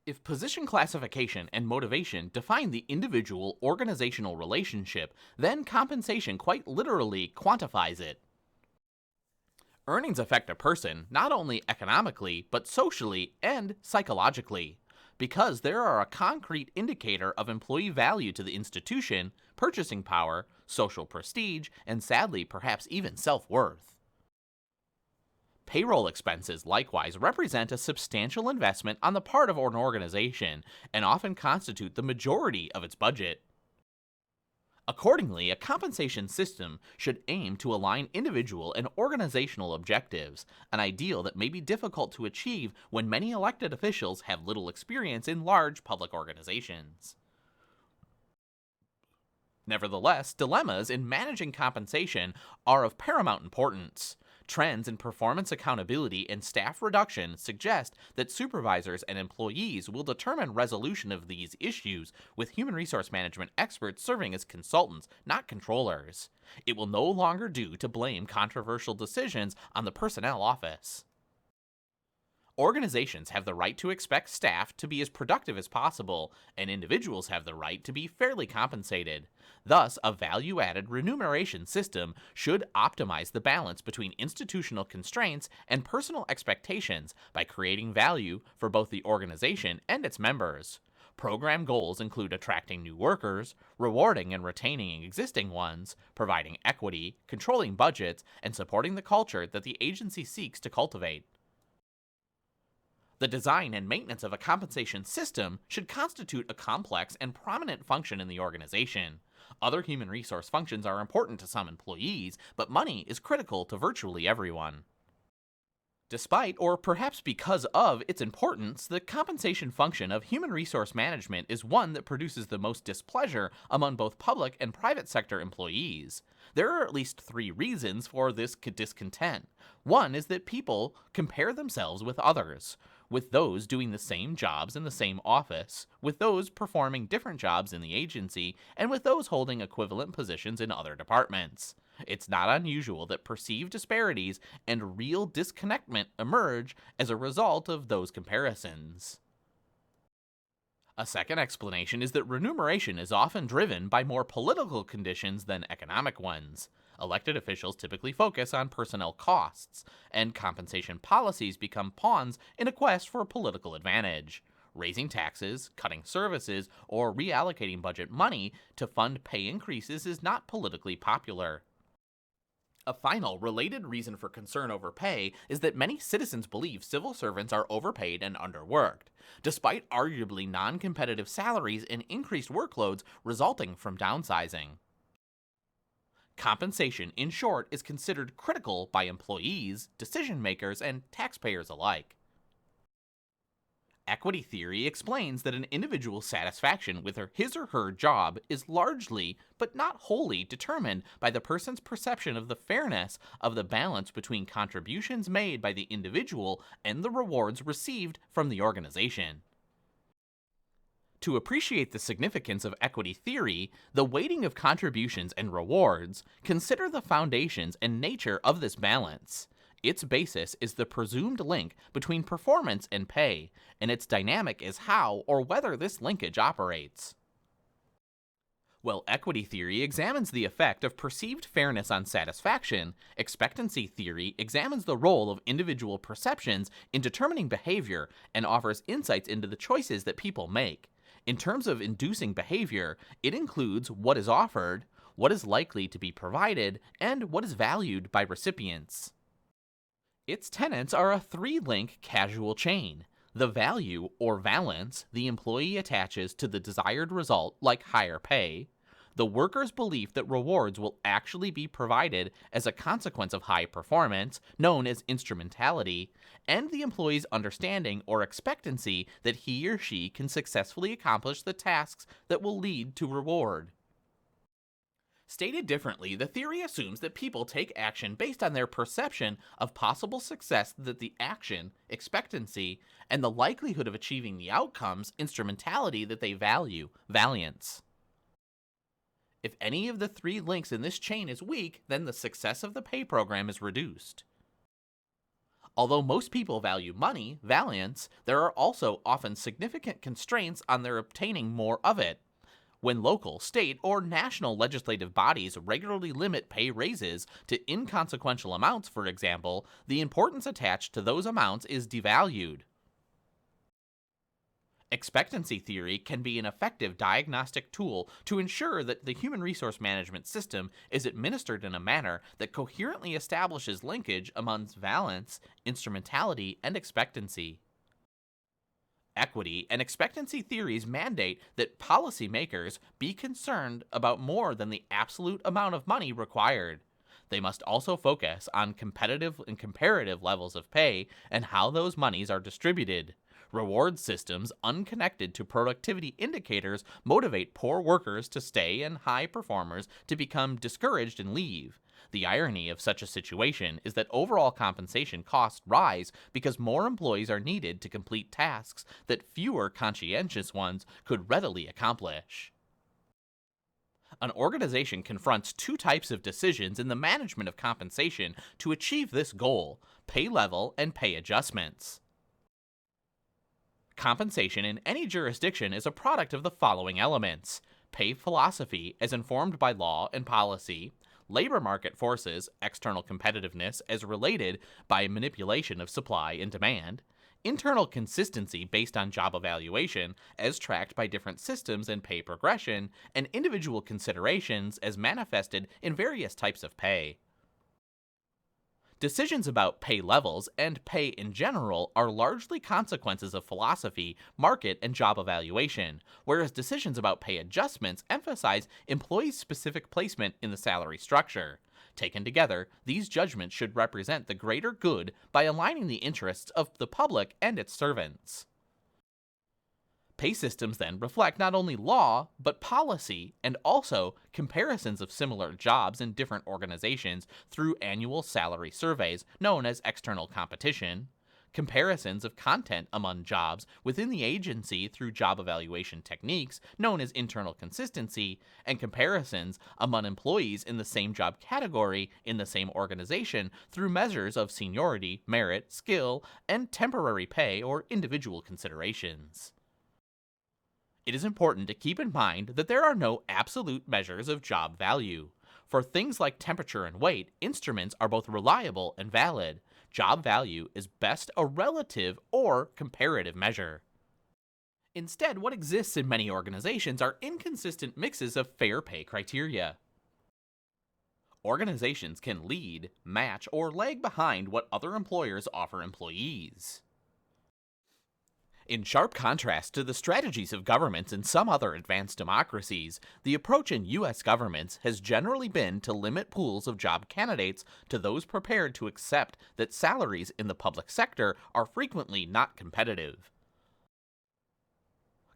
If position classification and motivation define the individual organizational relationship, then compensation quite literally quantifies it. Earnings affect a person not only economically, but socially and psychologically, because they are a concrete indicator of employee value to the institution, purchasing power, social prestige, and sadly, perhaps even self-worth. Payroll expenses likewise represent a substantial investment on the part of an organization and often constitute the majority of its budget. Accordingly, a compensation system should aim to align individual and organizational objectives, an ideal that may be difficult to achieve when many elected officials have little experience in large public organizations. Nevertheless, dilemmas in managing compensation are of paramount importance. Trends in performance accountability and staff reduction suggest that supervisors and employees will determine resolution of these issues, with human resource management experts serving as consultants, not controllers. It will no longer do to blame controversial decisions on the personnel office. Organizations have the right to expect staff to be as productive as possible, and individuals have the right to be fairly compensated. Thus, a value-added remuneration system should optimize the balance between institutional constraints and personal expectations by creating value for both the organization and its members. Program goals include attracting new workers, rewarding and retaining existing ones, providing equity, controlling budgets, and supporting the culture that the agency seeks to cultivate. The design and maintenance of a compensation system should constitute a complex and prominent function in the organization. Other human resource functions are important to some employees, but money is critical to virtually everyone. Despite, or perhaps because of, its importance, the compensation function of human resource management is one that produces the most displeasure among both public and private sector employees. There are at least 3 reasons for this discontent. One is that people compare themselves with others, with those doing the same jobs in the same office, with those performing different jobs in the agency, and with those holding equivalent positions in other departments. It's not unusual that perceived disparities and real disconnectment emerge as a result of those comparisons. A second explanation is that remuneration is often driven by more political conditions than economic ones. Elected officials typically focus on personnel costs, and compensation policies become pawns in a quest for political advantage. Raising taxes, cutting services, or reallocating budget money to fund pay increases is not politically popular. A final, related reason for concern over pay is that many citizens believe civil servants are overpaid and underworked, despite arguably non-competitive salaries and increased workloads resulting from downsizing. Compensation, in short, is considered critical by employees, decision-makers, and taxpayers alike. Equity theory explains that an individual's satisfaction with his or her job is largely, but not wholly, determined by the person's perception of the fairness of the balance between contributions made by the individual and the rewards received from the organization. To appreciate the significance of equity theory, the weighting of contributions and rewards, consider the foundations and nature of this balance. Its basis is the presumed link between performance and pay, and its dynamic is how or whether this linkage operates. While equity theory examines the effect of perceived fairness on satisfaction, expectancy theory examines the role of individual perceptions in determining behavior and offers insights into the choices that people make. In terms of inducing behavior, it includes what is offered, what is likely to be provided, and what is valued by recipients. Its tenets are a 3-link causal chain. The value, or valence, the employee attaches to the desired result, like higher pay, the worker's belief that rewards will actually be provided as a consequence of high performance, known as instrumentality, and the employee's understanding or expectancy that he or she can successfully accomplish the tasks that will lead to reward. Stated differently, the theory assumes that people take action based on their perception of possible success that the action, expectancy, and the likelihood of achieving the outcomes, instrumentality that they value, valence. If any of the 3 links in this chain is weak, then the success of the pay program is reduced. Although most people value money, valiance, there are also often significant constraints on their obtaining more of it. When local, state, or national legislative bodies regularly limit pay raises to inconsequential amounts, for example, the importance attached to those amounts is devalued. Expectancy theory can be an effective diagnostic tool to ensure that the human resource management system is administered in a manner that coherently establishes linkage amongst valence, instrumentality, and expectancy. Equity and expectancy theories mandate that policymakers be concerned about more than the absolute amount of money required. They must also focus on competitive and comparative levels of pay and how those monies are distributed. Reward systems unconnected to productivity indicators motivate poor workers to stay and high performers to become discouraged and leave. The irony of such a situation is that overall compensation costs rise because more employees are needed to complete tasks that fewer conscientious ones could readily accomplish. An organization confronts two types of decisions in the management of compensation to achieve this goal: pay level and pay adjustments. Compensation in any jurisdiction is a product of the following elements: pay philosophy as informed by law and policy, labor market forces, external competitiveness as related by manipulation of supply and demand, internal consistency based on job evaluation as tracked by different systems and pay progression, and individual considerations as manifested in various types of pay. Decisions about pay levels and pay in general are largely consequences of philosophy, market, and job evaluation, whereas decisions about pay adjustments emphasize employees' specific placement in the salary structure. Taken together, these judgments should represent the greater good by aligning the interests of the public and its servants. Pay systems then reflect not only law, but policy, and also comparisons of similar jobs in different organizations through annual salary surveys, known as external competition, comparisons of content among jobs within the agency through job evaluation techniques, known as internal consistency, and comparisons among employees in the same job category in the same organization through measures of seniority, merit, skill, and temporary pay or individual considerations. It is important to keep in mind that there are no absolute measures of job value. For things like temperature and weight, instruments are both reliable and valid. Job value is best a relative or comparative measure. Instead, what exists in many organizations are inconsistent mixes of fair pay criteria. Organizations can lead, match, or lag behind what other employers offer employees. In sharp contrast to the strategies of governments in some other advanced democracies, the approach in U.S. governments has generally been to limit pools of job candidates to those prepared to accept that salaries in the public sector are frequently not competitive.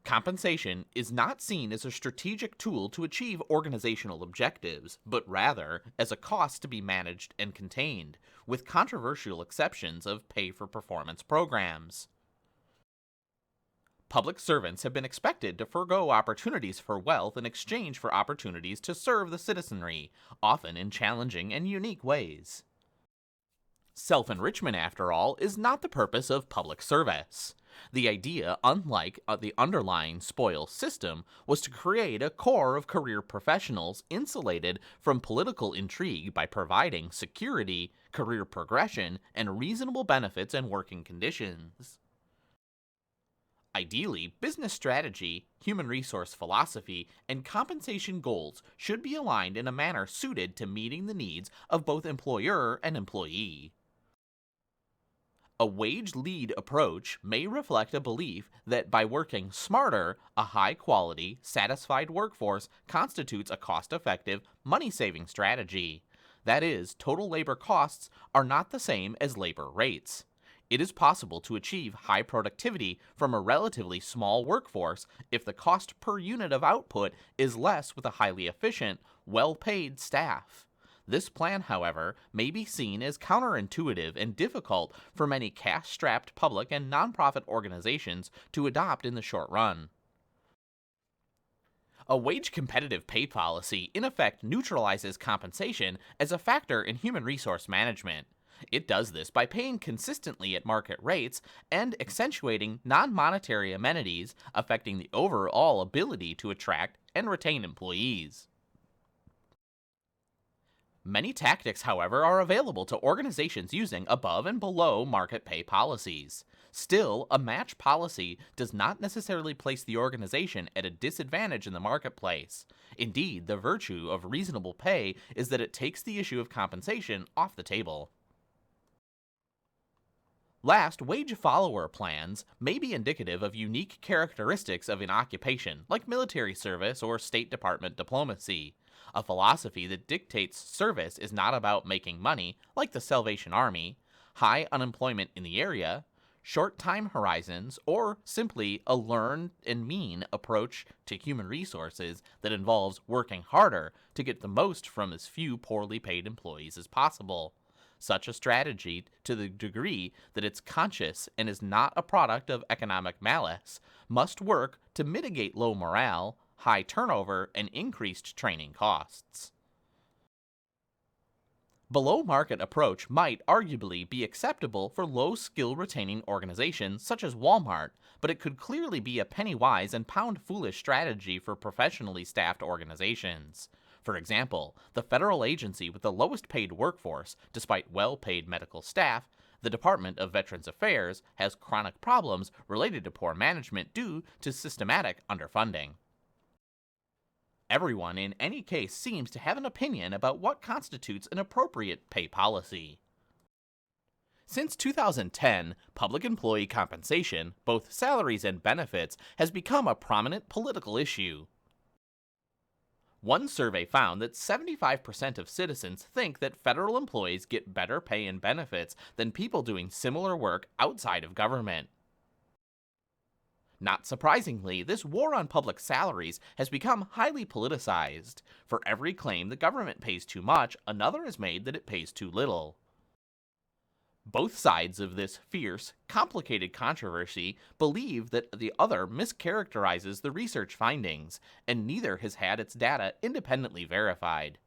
Compensation is not seen as a strategic tool to achieve organizational objectives, but rather as a cost to be managed and contained, with controversial exceptions of pay-for-performance programs. Public servants have been expected to forego opportunities for wealth in exchange for opportunities to serve the citizenry, often in challenging and unique ways. Self-enrichment, after all, is not the purpose of public service. The idea, unlike the underlying spoils system, was to create a core of career professionals insulated from political intrigue by providing security, career progression, and reasonable benefits and working conditions. Ideally, business strategy, human resource philosophy, and compensation goals should be aligned in a manner suited to meeting the needs of both employer and employee. A wage-lead approach may reflect a belief that by working smarter, a high-quality, satisfied workforce constitutes a cost-effective, money-saving strategy. That is, total labor costs are not the same as labor rates. It is possible to achieve high productivity from a relatively small workforce if the cost per unit of output is less with a highly efficient, well-paid staff. This plan, however, may be seen as counterintuitive and difficult for many cash-strapped public and nonprofit organizations to adopt in the short run. A wage-competitive pay policy in effect neutralizes compensation as a factor in human resource management. It does this by paying consistently at market rates and accentuating non monetary amenities, affecting the overall ability to attract and retain employees. Many tactics, however, are available to organizations using above and below market pay policies. Still, a match policy does not necessarily place the organization at a disadvantage in the marketplace. Indeed, the virtue of reasonable pay is that it takes the issue of compensation off the table. Last, wage follower plans may be indicative of unique characteristics of an occupation, like military service or State Department diplomacy. A philosophy that dictates service is not about making money, like the Salvation Army, high unemployment in the area, short time horizons, or simply a learn and mean approach to human resources that involves working harder to get the most from as few poorly paid employees as possible. Such a strategy, to the degree that it's conscious and is not a product of economic malice, must work to mitigate low morale, high turnover, and increased training costs. Below market approach might arguably be acceptable for low skill retaining organizations such as Walmart, but it could clearly be a penny wise and pound foolish strategy for professionally staffed organizations. For example, the federal agency with the lowest paid workforce, despite well paid medical staff, the Department of Veterans Affairs, has chronic problems related to poor management due to systematic underfunding. Everyone in any case seems to have an opinion about what constitutes an appropriate pay policy. Since 2010, public employee compensation, both salaries and benefits, has become a prominent political issue. One survey found that 75% of citizens think that federal employees get better pay and benefits than people doing similar work outside of government. Not surprisingly, this war on public salaries has become highly politicized. For every claim the government pays too much, another is made that it pays too little. Both sides of this fierce, complicated controversy believe that the other mischaracterizes the research findings, and neither has had its data independently verified.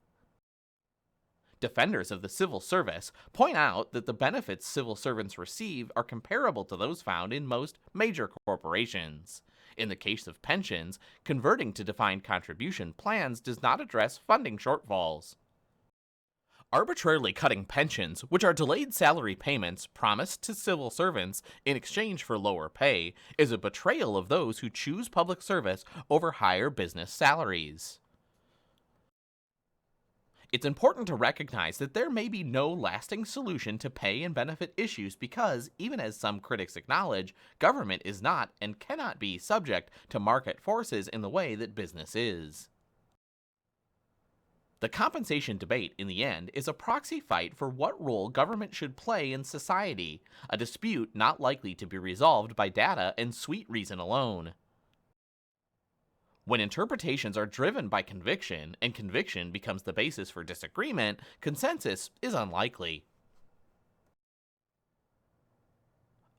Defenders of the civil service point out that the benefits civil servants receive are comparable to those found in most major corporations. In the case of pensions, converting to defined contribution plans does not address funding shortfalls. Arbitrarily cutting pensions, which are delayed salary payments promised to civil servants in exchange for lower pay, is a betrayal of those who choose public service over higher business salaries. It's important to recognize that there may be no lasting solution to pay and benefit issues because, even as some critics acknowledge, government is not and cannot be subject to market forces in the way that business is. The compensation debate, in the end, is a proxy fight for what role government should play in society, a dispute not likely to be resolved by data and sweet reason alone. When interpretations are driven by conviction, and conviction becomes the basis for disagreement, consensus is unlikely.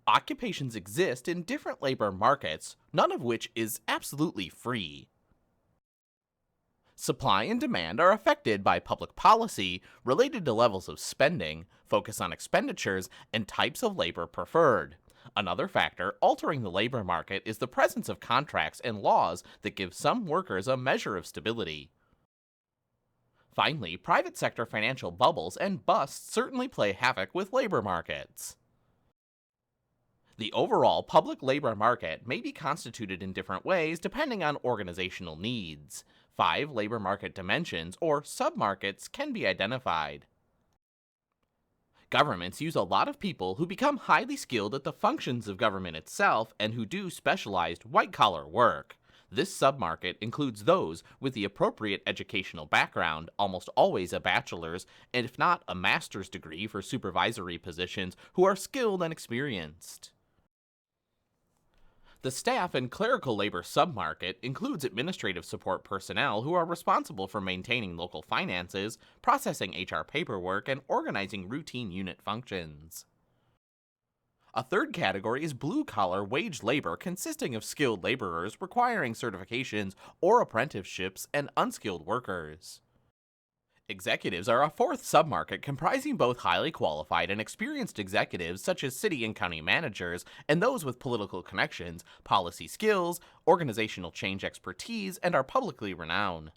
Occupations exist in different labor markets, none of which is absolutely free. Supply and demand are affected by public policy related to levels of spending, focus on expenditures, and types of labor preferred. Another factor altering the labor market is the presence of contracts and laws that give some workers a measure of stability. Finally, private sector financial bubbles and busts certainly play havoc with labor markets. The overall public labor market may be constituted in different ways depending on organizational needs. 5 labor market dimensions, or submarkets, can be identified. Governments use a lot of people who become highly skilled at the functions of government itself and who do specialized white-collar work. This submarket includes those with the appropriate educational background, almost always a bachelor's, and if not a master's degree for supervisory positions, who are skilled and experienced. The staff and clerical labor submarket includes administrative support personnel who are responsible for maintaining local finances, processing HR paperwork, and organizing routine unit functions. A third category is blue-collar wage labor consisting of skilled laborers requiring certifications or apprenticeships and unskilled workers. Executives are a fourth submarket comprising both highly qualified and experienced executives such as city and county managers and those with political connections, policy skills, organizational change expertise, and are publicly renowned.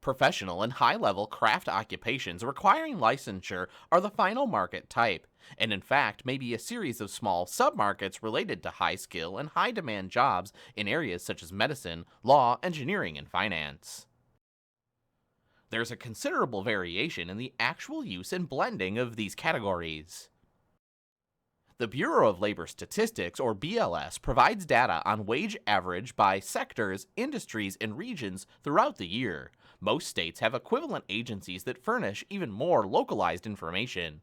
Professional and high-level craft occupations requiring licensure are the final market type, and in fact may be a series of small submarkets related to high-skill and high-demand jobs in areas such as medicine, law, engineering, and finance. There's a considerable variation in the actual use and blending of these categories. The Bureau of Labor Statistics, or BLS, provides data on wage average by sectors, industries, and regions throughout the year. Most states have equivalent agencies that furnish even more localized information.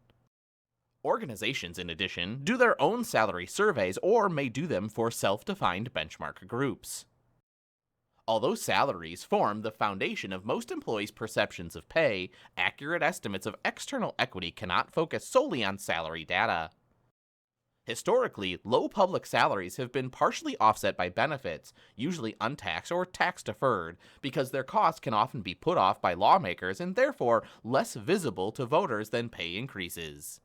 Organizations, in addition, do their own salary surveys or may do them for self-defined benchmark groups. Although salaries form the foundation of most employees' perceptions of pay, accurate estimates of external equity cannot focus solely on salary data. Historically, low public salaries have been partially offset by benefits, usually untaxed or tax-deferred, because their costs can often be put off by lawmakers and therefore less visible to voters than pay increases.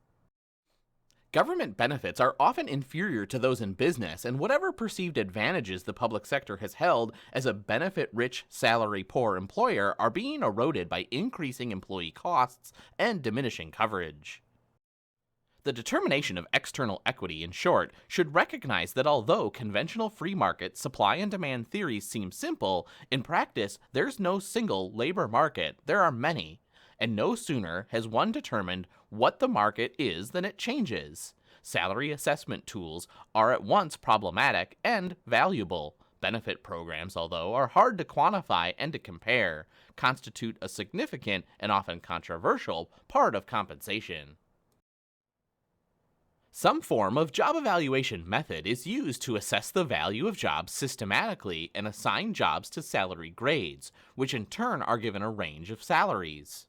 Government benefits are often inferior to those in business, and whatever perceived advantages the public sector has held as a benefit-rich, salary-poor employer are being eroded by increasing employee costs and diminishing coverage. The determination of external equity, in short, should recognize that although conventional free market supply and demand theories seem simple, in practice there's no single labor market, there are many. And no sooner has one determined what the market is than it changes. Salary assessment tools are at once problematic and valuable. Benefit programs, although, are hard to quantify and to compare, constitute a significant and often controversial part of compensation. Some form of job evaluation method is used to assess the value of jobs systematically and assign jobs to salary grades, which in turn are given a range of salaries.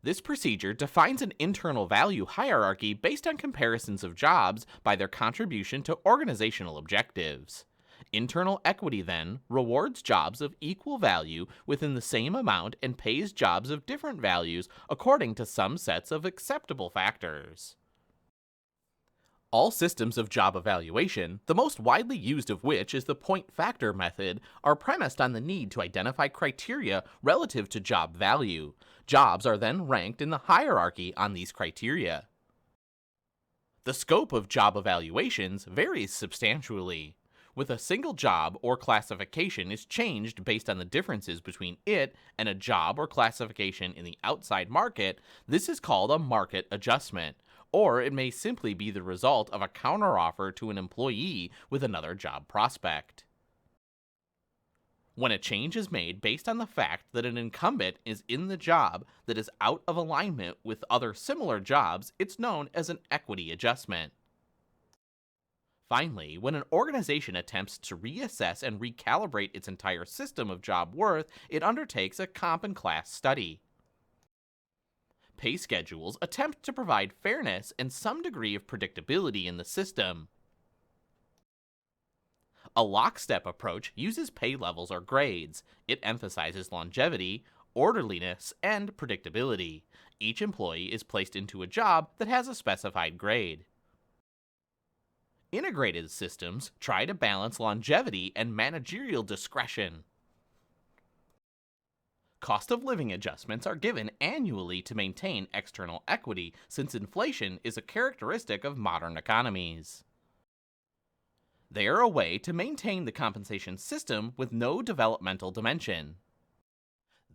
This procedure defines an internal value hierarchy based on comparisons of jobs by their contribution to organizational objectives. Internal equity, then, rewards jobs of equal value within the same amount and pays jobs of different values according to some sets of acceptable factors. All systems of job evaluation, the most widely used of which is the point factor method, are premised on the need to identify criteria relative to job value. Jobs are then ranked in the hierarchy on these criteria. The scope of job evaluations varies substantially. With a single job or classification is changed based on the differences between it and a job or classification in the outside market, this is called a market adjustment. Or it may simply be the result of a counteroffer to an employee with another job prospect. When a change is made based on the fact that an incumbent is in the job that is out of alignment with other similar jobs, it's known as an equity adjustment. Finally, when an organization attempts to reassess and recalibrate its entire system of job worth, it undertakes a comp and class study. Pay schedules attempt to provide fairness and some degree of predictability in the system. A lockstep approach uses pay levels or grades. It emphasizes longevity, orderliness, and predictability. Each employee is placed into a job that has a specified grade. Integrated systems try to balance longevity and managerial discretion. Cost of living adjustments are given annually to maintain external equity, since inflation is a characteristic of modern economies. They are a way to maintain the compensation system with no developmental dimension.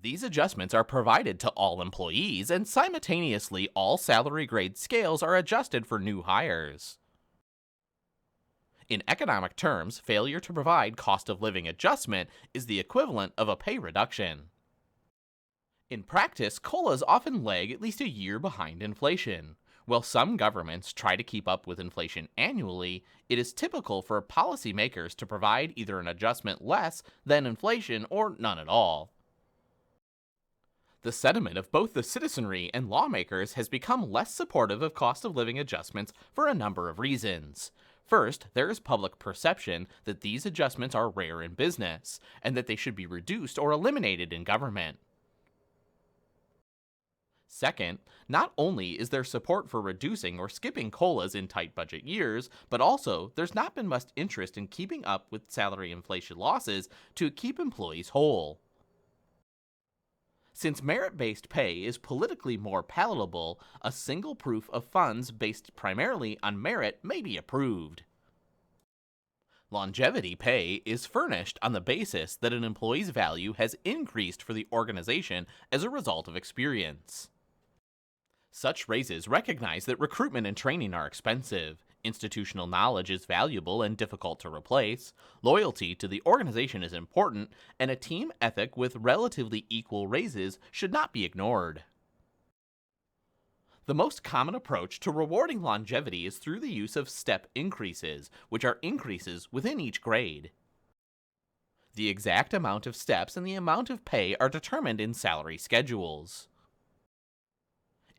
These adjustments are provided to all employees, and simultaneously all salary grade scales are adjusted for new hires. In economic terms, failure to provide cost of living adjustment is the equivalent of a pay reduction. In practice, COLAs often lag at least a year behind inflation. While some governments try to keep up with inflation annually, it is typical for policymakers to provide either an adjustment less than inflation or none at all. The sentiment of both the citizenry and lawmakers has become less supportive of cost of living adjustments for a number of reasons. First, there is public perception that these adjustments are rare in business, and that they should be reduced or eliminated in government. Second, not only is there support for reducing or skipping COLAs in tight budget years, but also there's not been much interest in keeping up with salary inflation losses to keep employees whole. Since merit based pay is politically more palatable, a single proof of funds based primarily on merit may be approved. Longevity pay is furnished on the basis that an employee's value has increased for the organization as a result of experience. Such raises recognize that recruitment and training are expensive, institutional knowledge is valuable and difficult to replace, loyalty to the organization is important, and a team ethic with relatively equal raises should not be ignored. The most common approach to rewarding longevity is through the use of step increases, which are increases within each grade. The exact amount of steps and the amount of pay are determined in salary schedules.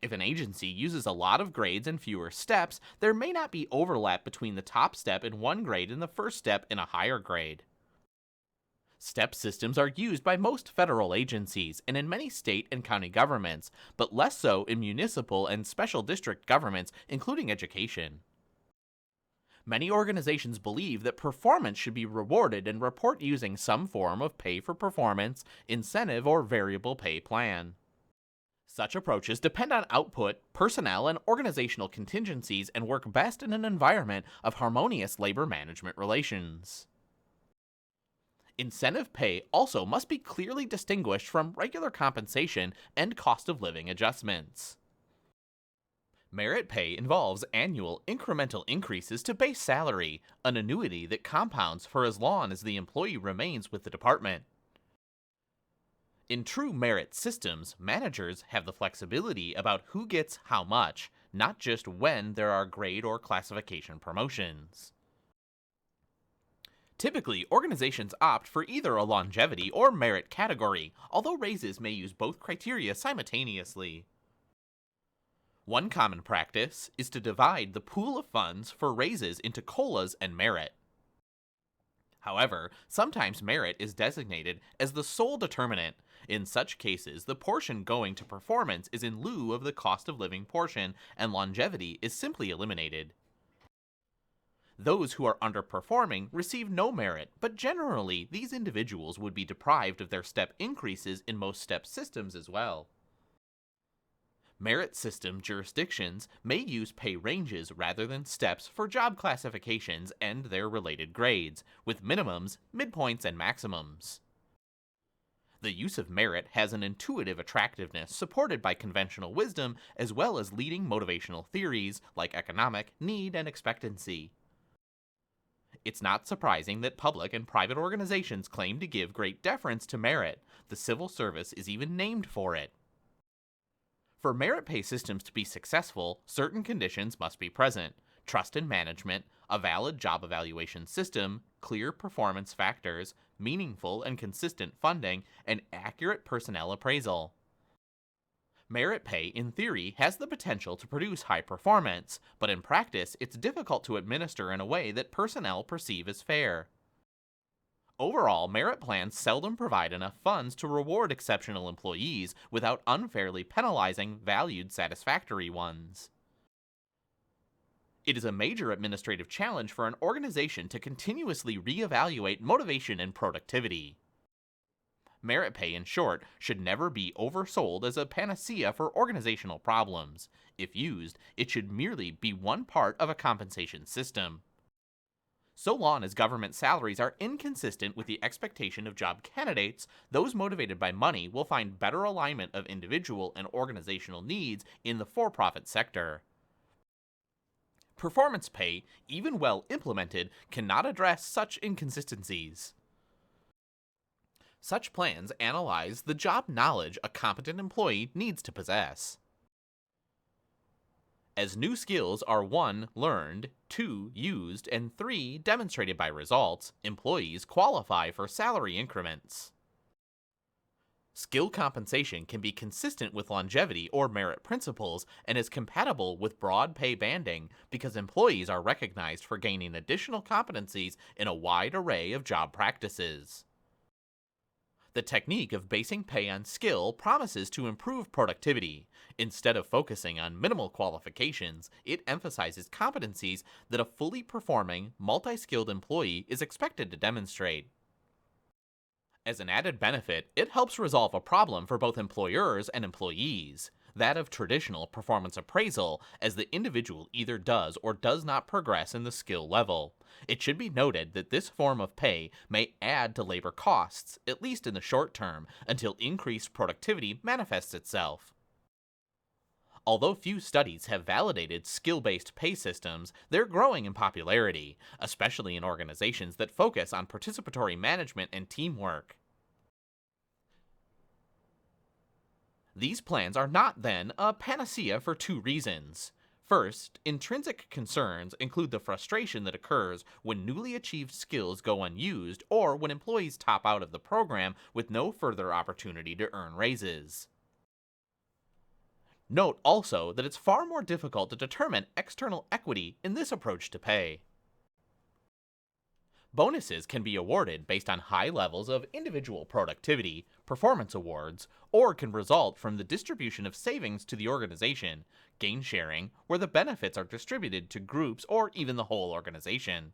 If an agency uses a lot of grades and fewer steps, there may not be overlap between the top step in one grade and the first step in a higher grade. Step systems are used by most federal agencies and in many state and county governments, but less so in municipal and special district governments, including education. Many organizations believe that performance should be rewarded and report using some form of pay for performance, incentive, or variable pay plan. Such approaches depend on output, personnel, and organizational contingencies and work best in an environment of harmonious labor management relations. Incentive pay also must be clearly distinguished from regular compensation and cost of living adjustments. Merit pay involves annual incremental increases to base salary, an annuity that compounds for as long as the employee remains with the department. In true merit systems, managers have the flexibility about who gets how much, not just when there are grade or classification promotions. Typically, organizations opt for either a longevity or merit category, although raises may use both criteria simultaneously. One common practice is to divide the pool of funds for raises into COLAs and merit. However, sometimes merit is designated as the sole determinant. In such cases, the portion going to performance is in lieu of the cost of living portion, and longevity is simply eliminated. Those who are underperforming receive no merit, but generally, these individuals would be deprived of their step increases in most step systems as well. Merit system jurisdictions may use pay ranges rather than steps for job classifications and their related grades, with minimums, midpoints, and maximums. The use of merit has an intuitive attractiveness supported by conventional wisdom as well as leading motivational theories like economic, need, and expectancy. It's not surprising that public and private organizations claim to give great deference to merit. The civil service is even named for it. For merit pay systems to be successful, certain conditions must be present: trust in management, a valid job evaluation system, clear performance factors, meaningful and consistent funding, and accurate personnel appraisal. Merit pay, in theory, has the potential to produce high performance, but in practice, it's difficult to administer in a way that personnel perceive as fair. Overall, merit plans seldom provide enough funds to reward exceptional employees without unfairly penalizing valued satisfactory ones. It is a major administrative challenge for an organization to continuously reevaluate motivation and productivity. Merit pay, in short, should never be oversold as a panacea for organizational problems. If used, it should merely be one part of a compensation system. So long as government salaries are inconsistent with the expectation of job candidates, those motivated by money will find better alignment of individual and organizational needs in the for-profit sector. Performance pay, even well implemented, cannot address such inconsistencies. Such plans analyze the job knowledge a competent employee needs to possess. As new skills are 1. Learned, 2. Used, and 3. Demonstrated by results, employees qualify for salary increments. Skill compensation can be consistent with longevity or merit principles and is compatible with broad pay banding because employees are recognized for gaining additional competencies in a wide array of job practices. The technique of basing pay on skill promises to improve productivity. Instead of focusing on minimal qualifications, it emphasizes competencies that a fully performing, multi skilled employee is expected to demonstrate. As an added benefit, it helps resolve a problem for both employers and employees, that of traditional performance appraisal, as the individual either does or does not progress in the skill level. It should be noted that this form of pay may add to labor costs, at least in the short term, until increased productivity manifests itself. Although few studies have validated skill based pay systems, they're growing in popularity, especially in organizations that focus on participatory management and teamwork. These plans are not, then, a panacea for two reasons. First, intrinsic concerns include the frustration that occurs when newly achieved skills go unused or when employees top out of the program with no further opportunity to earn raises. Note also that it's far more difficult to determine external equity in this approach to pay. Bonuses can be awarded based on high levels of individual productivity, performance awards, or can result from the distribution of savings to the organization, gainsharing, where the benefits are distributed to groups or even the whole organization.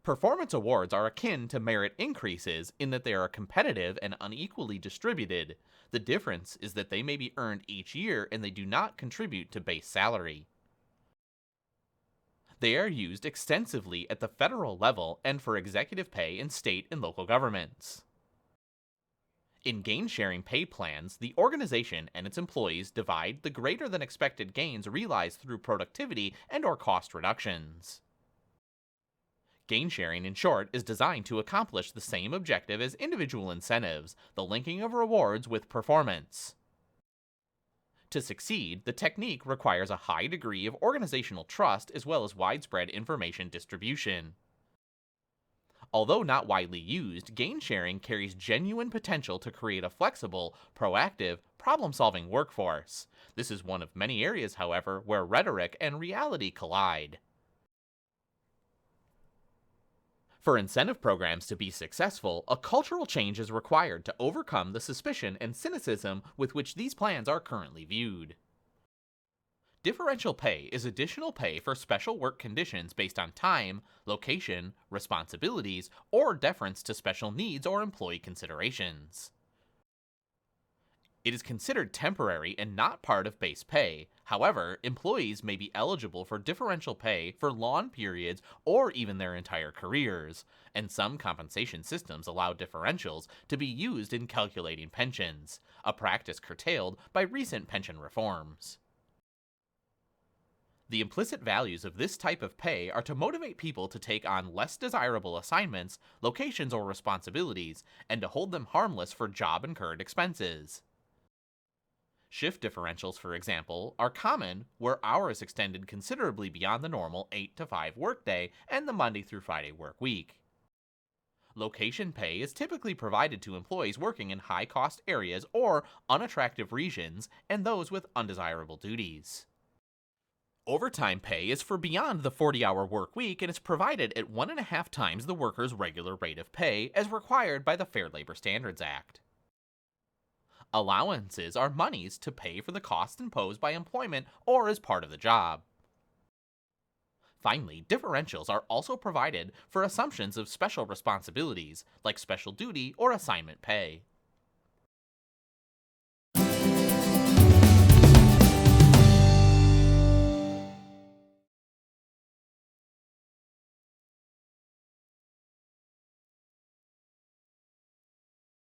Performance awards are akin to merit increases in that they are competitive and unequally distributed. The difference is that they may be earned each year and they do not contribute to base salary. They are used extensively at the federal level and for executive pay in state and local governments. In gain-sharing pay plans, the organization and its employees divide the greater than expected gains realized through productivity and/or cost reductions. Gain sharing, in short, is designed to accomplish the same objective as individual incentives, the linking of rewards with performance. To succeed, the technique requires a high degree of organizational trust as well as widespread information distribution. Although not widely used, gain sharing carries genuine potential to create a flexible, proactive, problem solving workforce. This is one of many areas, however, where rhetoric and reality collide. For incentive programs to be successful, a cultural change is required to overcome the suspicion and cynicism with which these plans are currently viewed. Differential pay is additional pay for special work conditions based on time, location, responsibilities, or deference to special needs or employee considerations. It is considered temporary and not part of base pay. However, employees may be eligible for differential pay for long periods or even their entire careers, and some compensation systems allow differentials to be used in calculating pensions, a practice curtailed by recent pension reforms. The implicit values of this type of pay are to motivate people to take on less desirable assignments, locations, or responsibilities, and to hold them harmless for job-incurred expenses. Shift differentials, for example, are common where hours extended considerably beyond the normal 8 to 5 workday and the Monday through Friday work week. Location pay is typically provided to employees working in high-cost areas or unattractive regions and those with undesirable duties. Overtime pay is for beyond the 40-hour work week and is provided at 1.5 times the worker's regular rate of pay as required by the Fair Labor Standards Act. Allowances are monies to pay for the costs imposed by employment or as part of the job. Finally, differentials are also provided for assumptions of special responsibilities, like special duty or assignment pay.